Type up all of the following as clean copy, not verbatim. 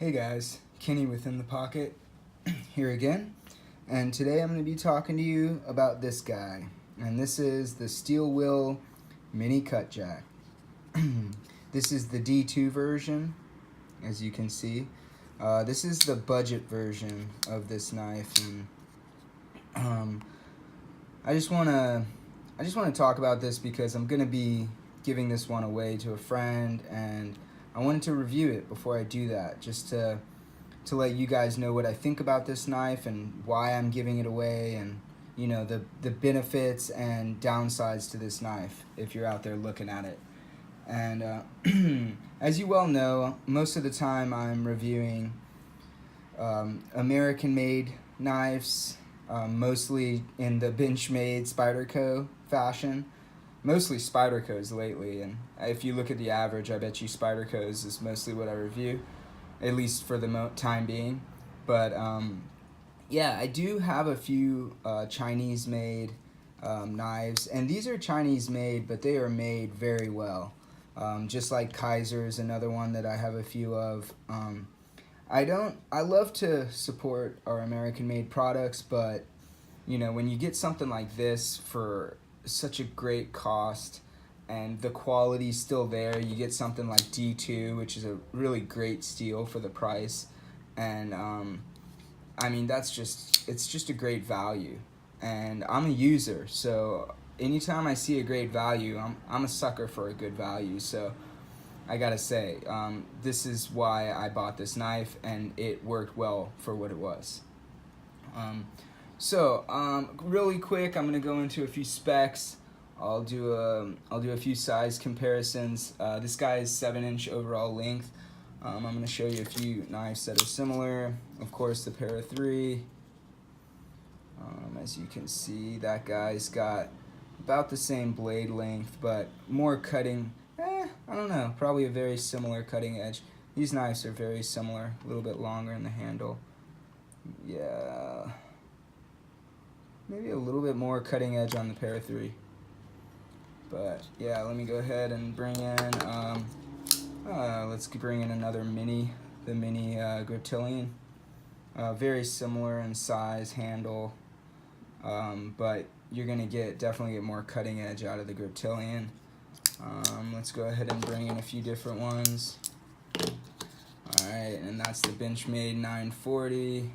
Hey guys, Kenny within the pocket here again, and today I'm going to be talking to you about this guy, and this is the Steel Will Mini Cutjack. This is the D2 version, as you can see. This is the budget version of this knife, and I just want to talk about this because I'm going to be giving this one away to a friend, and I wanted to review it before I do that, just to let you guys know what I think about this knife and why I'm giving it away, and you know, the benefits and downsides to this knife if you're out there looking at it. And as you well know, most of the time I'm reviewing American-made knives, mostly in the Benchmade Spyderco fashion. Mostly Spydercos lately, and if you look at the average, I bet you Spydercos is mostly what I review, at least for the time being. But yeah, I do have a few Chinese-made knives, and these are Chinese-made, but they are made very well. Just like Kaiser's, another one that I have a few of. I love to support our American-made products, but you know, when you get something like this for such a great cost and the quality's still there, you get something like D2, which is a really great steal for the price, and I mean, it's just a great value, and I'm a user, so anytime I see a great value, I'm a sucker for a good value. So I gotta say, this is why I bought this knife, and it worked well for what it was. Really quick, I'm gonna go into a few specs. I'll do a few size comparisons. This guy is 7-inch overall length. I'm gonna show you a few knives that are similar. Of course, the Para 3. As you can see, that guy's got about the same blade length, but more cutting. I don't know. Probably a very similar cutting edge. These knives are very similar. A little bit longer in the handle. Yeah. Maybe a little bit more cutting edge on the Para 3. But yeah, let me go ahead and bring in, let's bring in another Mini, the Mini Griptilian. Very similar in size, handle, but you're going to definitely get more cutting edge out of the Griptilian. Let's go ahead and bring in a few different ones. Alright, and that's the Benchmade 940.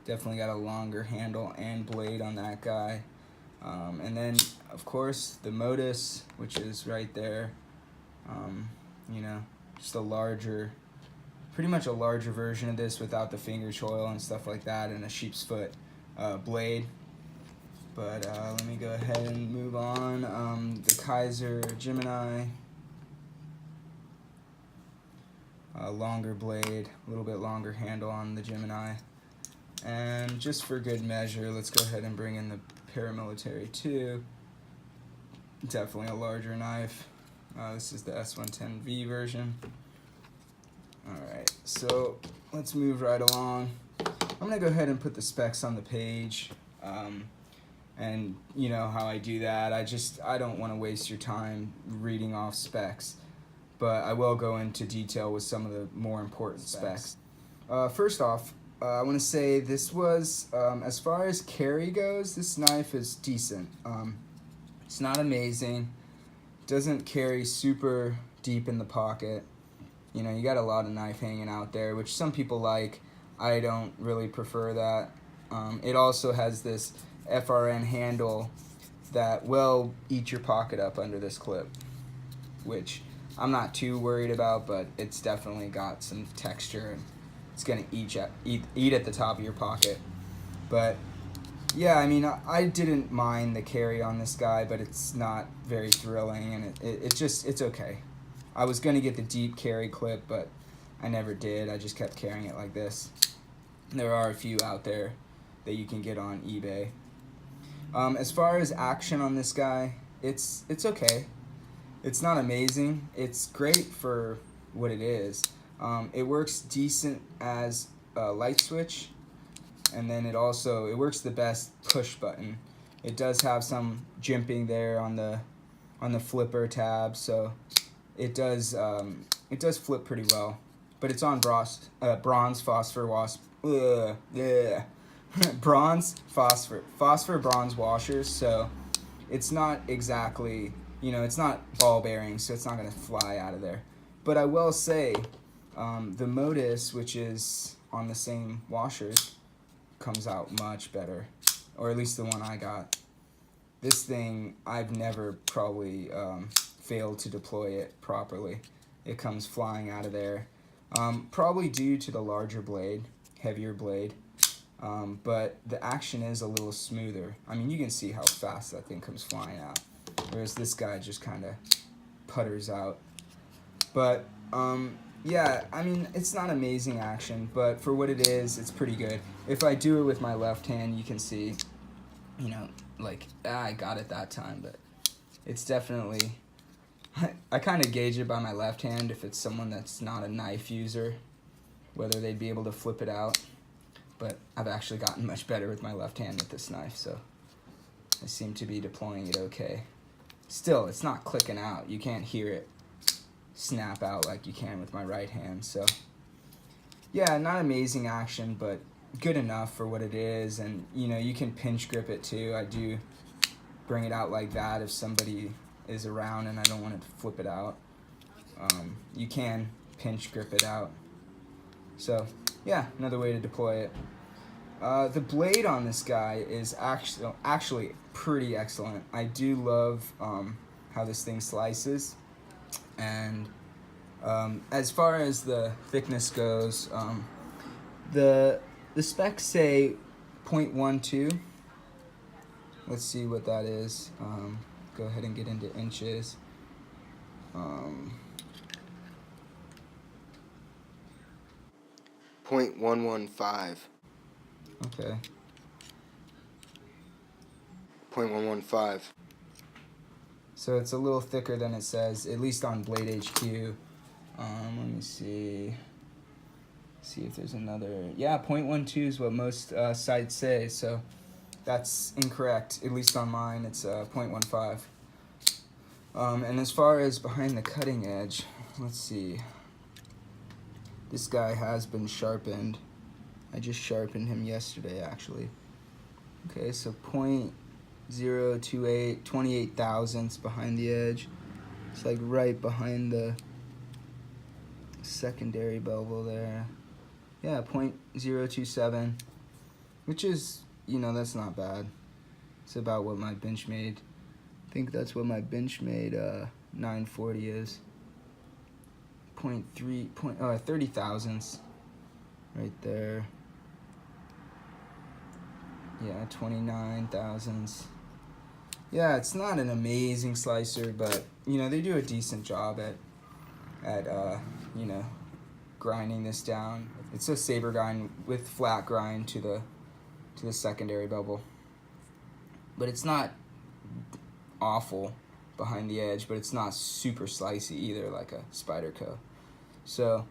Definitely got a longer handle and blade on that guy. And then, of course, the Modus, which is right there. You know, just pretty much a larger version of this without the finger choil and stuff like that, and a sheep's foot blade. But let me go ahead and move on. The Kaiser Gemini. Longer blade, a little bit longer handle on the Gemini. And just for good measure, let's go ahead and bring in the Paramilitary 2. Definitely a larger knife. This is the S110V version. Alright, so let's move right along. I'm going to go ahead and put the specs on the page. And you know how I do that. I don't want to waste your time reading off specs. But I will go into detail with some of the more important specs. First off, I want to say this was, as far as carry goes, this knife is decent. It's not amazing. Doesn't carry super deep in the pocket. You know, you got a lot of knife hanging out there, which some people like. I don't really prefer that. It also has this FRN handle that will eat your pocket up under this clip, which I'm not too worried about, but it's definitely got some texture, and it's gonna eat at the top of your pocket. But yeah, I mean, I didn't mind the carry on this guy, but it's not very thrilling, and it's okay. I was gonna get the deep carry clip, but I never did. I just kept carrying it like this. There are a few out there that you can get on eBay. As far as action on this guy, it's okay. It's not amazing. It's great for what it is. It works decent as a light switch, and then it works the best push button. It does have some jimping there on the flipper tab, so it does flip pretty well. but it's on bronze phosphor bronze phosphor bronze washers, so it's not exactly, it's not ball bearing, so it's not going to fly out of there. But I will say, the Modus, which is on the same washers, comes out much better, or at least the one I got. This thing, I've never probably failed to deploy it properly. It comes flying out of there, probably due to the larger blade, heavier blade, but the action is a little smoother. I mean, you can see how fast that thing comes flying out, whereas this guy just kind of putters out. But yeah, I mean, it's not amazing action, but for what it is, it's pretty good. If I do it with my left hand, you can see, like, I got it that time, but it's definitely, I kind of gauge it by my left hand if it's someone that's not a knife user, whether they'd be able to flip it out. But I've actually gotten much better with my left hand with this knife, so I seem to be deploying it okay. Still, it's not clicking out. You can't hear it snap out like you can with my right hand. So yeah, not amazing action, but good enough for what it is. And you can pinch grip it too. I do bring it out like that if somebody is around and I don't want to flip it out. You can pinch grip it out. So yeah, another way to deploy it. The blade on this guy is actually pretty excellent. I do love how this thing slices. And as far as the thickness goes, the specs say 0.12. Let's see what that is. Go ahead and get into inches. 0.115. Okay. 0.115. So it's a little thicker than it says, at least on Blade HQ. Let me see. See if there's another. Yeah, 0.12 is what most sites say, so that's incorrect. At least on mine, it's 0.15. And as far as behind the cutting edge, let's see. This guy has been sharpened. I just sharpened him yesterday, actually. Okay, so 0.028, 28 thousandths behind the edge. It's like right behind the secondary bevel there. Yeah, 0.027, which is, that's not bad. It's about what my bench made. I think that's what my bench made 940 is. 30 thousandths right there. Yeah, 29 thousandths. Yeah, it's not an amazing slicer, but they do a decent job at grinding this down. It's a saber grind with flat grind to the secondary bevel, but it's not awful behind the edge, but it's not super slicey either, like a Spyderco. So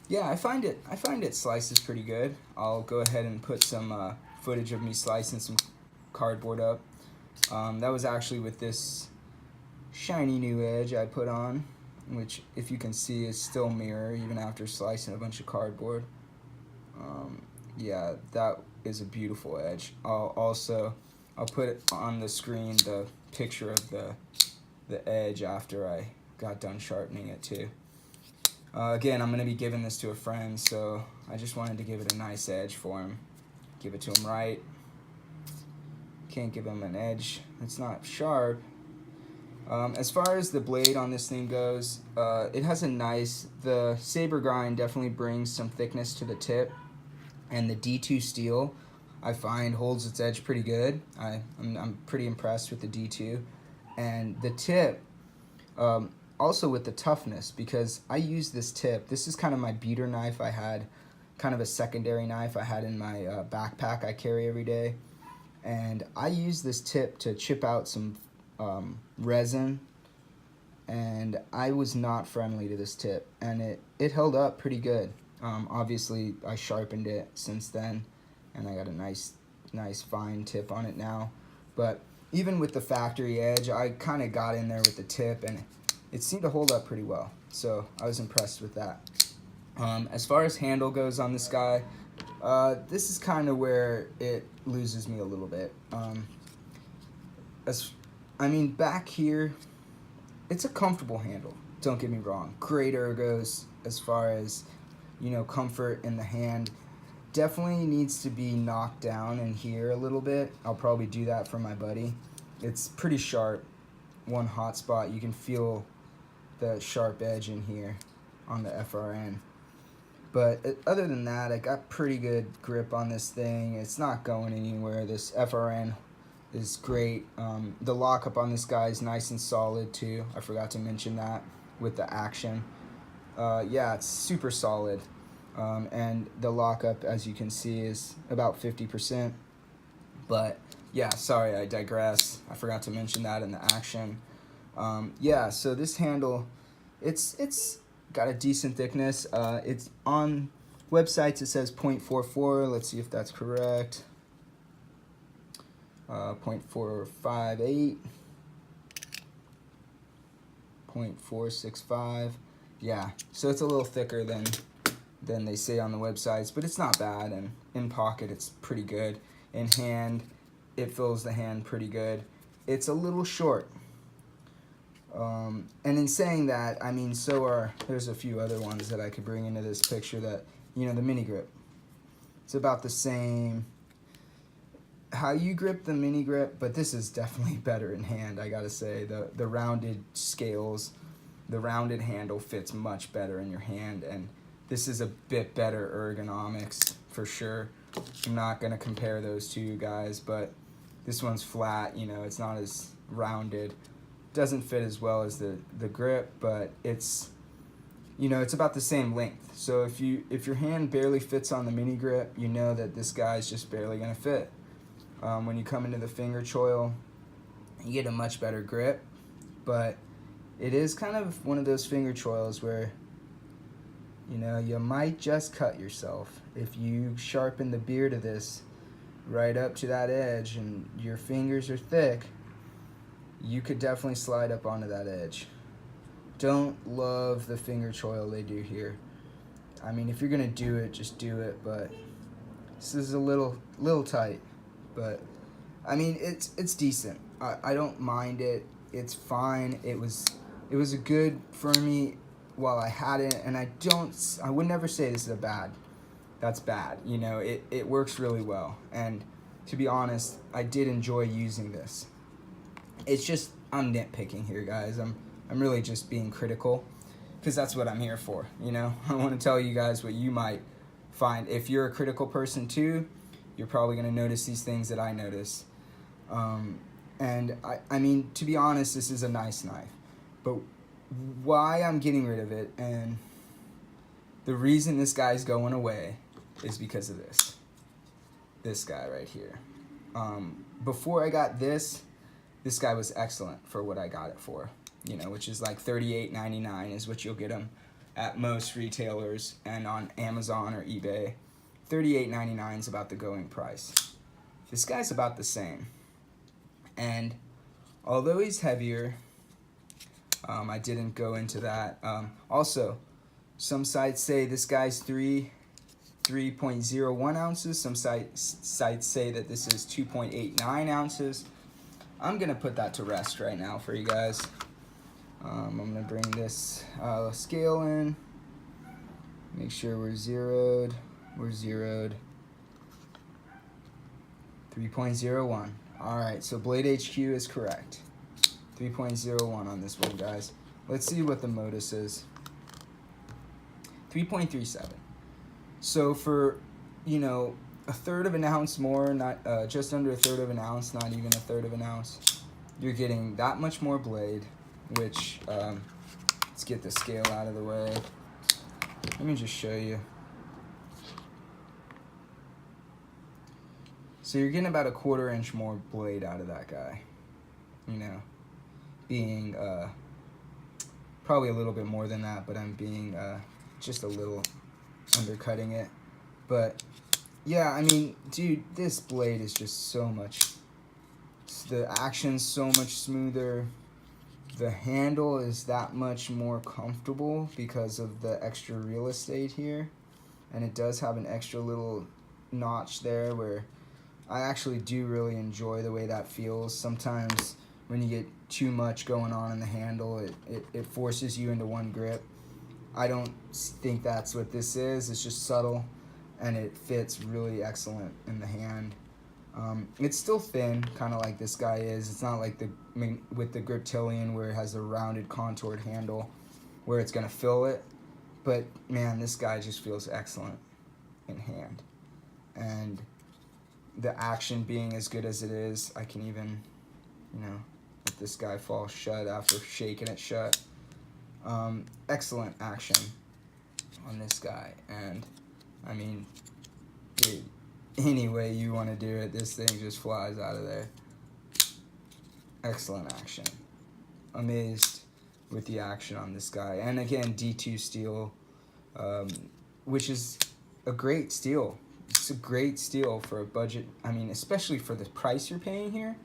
yeah, I find it slices pretty good. I'll go ahead and put some footage of me slicing some cardboard up. That was actually with this shiny new edge I put on, which, if you can see, is still mirror even after slicing a bunch of cardboard. Yeah, that is a beautiful edge. I'll put it on the screen, the picture of the edge after I got done sharpening it too. Again, I'm going to be giving this to a friend, so I just wanted to give it a nice edge for him. Give it to him right. Can't give him an edge that's not sharp. As far as the blade on this thing goes, it has the saber grind definitely brings some thickness to the tip, and the D2 steel, I find, holds its edge pretty good. I'm pretty impressed with the D2. And the tip, also with the toughness, because I use this tip. This is kind of my beater knife I had, kind of a secondary knife I had in my backpack I carry every day. And I use this tip to chip out some resin, and I was not friendly to this tip, and it held up pretty good. Obviously, I sharpened it since then, and I got a nice fine tip on it now. But even with the factory edge, I kind of got in there with the tip, and it seemed to hold up pretty well. So I was impressed with that. As far as handle goes on this guy, this is kind of where it loses me a little bit. Back here, it's a comfortable handle. Don't get me wrong. Great ergos as far as, comfort in the hand. Definitely needs to be knocked down in here a little bit. I'll probably do that for my buddy. It's pretty sharp. One hot spot, you can feel the sharp edge in here on the FRN. But other than that, I got pretty good grip on this thing. It's not going anywhere. This FRN is great. The lockup on this guy is nice and solid too. I forgot to mention that with the action. Yeah, it's super solid. And the lockup, as you can see, is about 50%. But yeah, sorry, I digress. I forgot to mention that in the action. Yeah, so this handle, it's got a decent thickness. It's on websites, it says 0.44. Let's see if that's correct. 0.458. 0.465. Yeah, so it's a little thicker than they say on the websites, but it's not bad, and in pocket it's pretty good. In hand, it fills the hand pretty good. It's a little short. And in saying that, there's a few other ones that I could bring into this picture that, the mini grip. It's about the same how you grip the mini grip, but this is definitely better in hand, I gotta say. The rounded scales, the rounded handle fits much better in your hand, and this is a bit better ergonomics for sure. I'm not gonna compare those two guys, but this one's flat, it's not as rounded. Doesn't fit as well as the grip, but it's it's about the same length. So if your hand barely fits on the mini grip, you know that this guy's just barely gonna fit. When you come into the finger choil, you get a much better grip, but it is kind of one of those finger choils where you might just cut yourself if you sharpen the beard of this right up to that edge and your fingers are thick. You could definitely slide up onto that edge. Don't love the finger choil they do here. If you're gonna do it, just do it, but this is a little tight. But it's decent. I don't mind it. It's fine. It was a good for me while I had it, and I would never say this is that's bad. It works really well, and to be honest, I did enjoy using this. It's just I'm nitpicking here, guys. I'm really just being critical, because that's what I'm here for. I want to tell you guys what you might find. If you're a critical person too, you're probably going to notice these things that I notice. And to be honest, this is a nice knife, but why I'm getting rid of it, and the reason this guy's going away, is because of this guy right here. Before I got this guy was excellent for what I got it for, which is like $38.99 is what you'll get them at most retailers, and on Amazon or eBay. $38.99 is about the going price. This guy's about the same, and although he's heavier, I didn't go into that. Also, some sites say this guy's 3.01 ounces. Some sites say that this is 2.89 ounces. I'm gonna put that to rest right now for you guys. I'm gonna bring this scale in, make sure we're zeroed. We're zeroed. 3.01. Alright, so Blade HQ is correct. 3.01 on this one, guys. Let's see what the Modus is. 3.37. So for, a third of an ounce more, not just under a third of an ounce, not even a third of an ounce, you're getting that much more blade, which, let's get the scale out of the way. Let me just show you. So you're getting about a 1/4 inch more blade out of that guy, being probably a little bit more than that, but I'm being just a little undercutting it. But yeah, dude, this blade is just so much, the action's so much smoother, The handle is that much more comfortable because of the extra real estate here, and it does have an extra little notch there where I actually do really enjoy the way that feels. Sometimes when you get too much going on in the handle, it forces you into one grip. I don't think that's what this is. It's just subtle, and it fits really excellent in the hand. It's still thin, kind of like this guy is. It's not like with the Griptilian where it has a rounded contoured handle where it's going to fill it. But man, this guy just feels excellent in hand. And the action being as good as it is, I can even, let this guy fall shut after shaking it shut. Excellent action on this guy. And I mean, dude, any way you want to do it, this thing just flies out of there. Excellent action. Amazed with the action on this guy. And again, D2 steel, which is a great steel. It's a great steel for a budget. I mean, especially for the price you're paying here.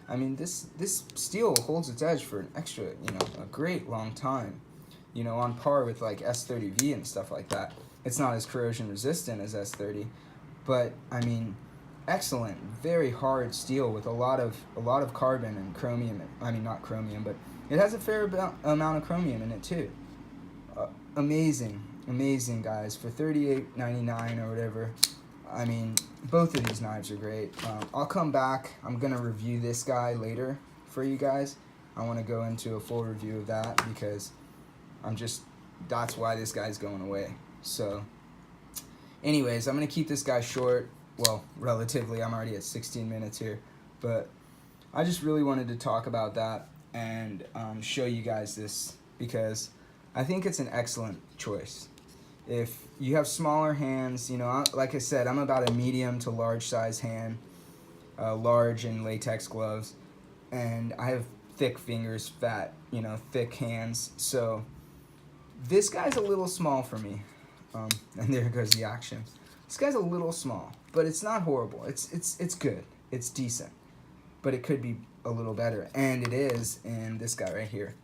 I mean, this steel holds its edge for an extra, a great long time. On par with like S30V and stuff like that. It's not as corrosion resistant as S30. But I mean, excellent, very hard steel with a lot of carbon and chromium. I mean, not chromium, but it has a fair amount of chromium in it too. Amazing, guys. For $38.99 or whatever. I mean, both of these knives are great. I'll come back. I'm gonna review this guy later for you guys. I want to go into a full review of that because that's why this guy's going away. So. Anyways, I'm going to keep this guy short. Well, relatively. I'm already at 16 minutes here. But I just really wanted to talk about that and show you guys this because I think it's an excellent choice. If you have smaller hands, like I said, I'm about a medium to large size hand, large in latex gloves, and I have thick fingers, thick hands. So this guy's a little small for me. And there goes the action. This guy's a little small, but it's not horrible. It's good. It's decent. But it could be a little better. And it is in this guy right here.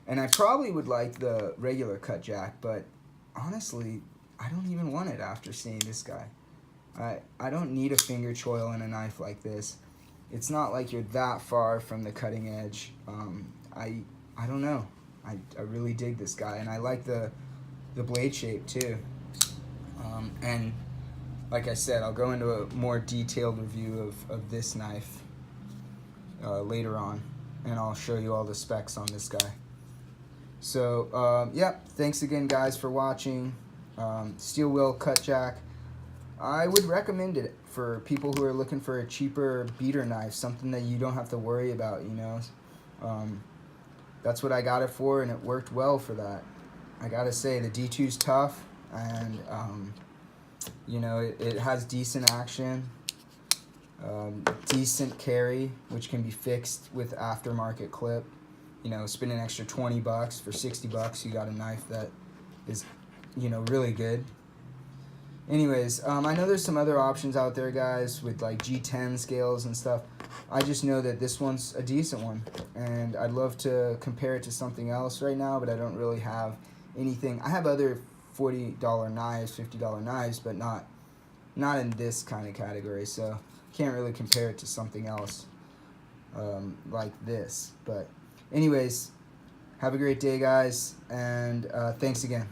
And I probably would like the regular Cutjack, but honestly, I don't even want it after seeing this guy. I don't need a finger choil in a knife like this. It's not like you're that far from the cutting edge. I don't know. I really dig this guy, and I like the blade shape too. And like I said, I'll go into a more detailed review of this knife later on, and I'll show you all the specs on this guy. So thanks again guys for watching. Steel Will Cutjack. I would recommend it for people who are looking for a cheaper beater knife, something that you don't have to worry about, that's what I got it for, and it worked well for that. I gotta say, the D2's tough, and it has decent action, decent carry, which can be fixed with aftermarket clip. Spend an extra $20 for $60. You got a knife that is, really good. Anyways, I know there's some other options out there, guys, with like G10 scales and stuff. I just know that this one's a decent one, and I'd love to compare it to something else right now, but I don't really have anything. I have other $40 knives, $50 knives, but not in this kind of category, so can't really compare it to something else like this. But anyways, have a great day, guys, and thanks again.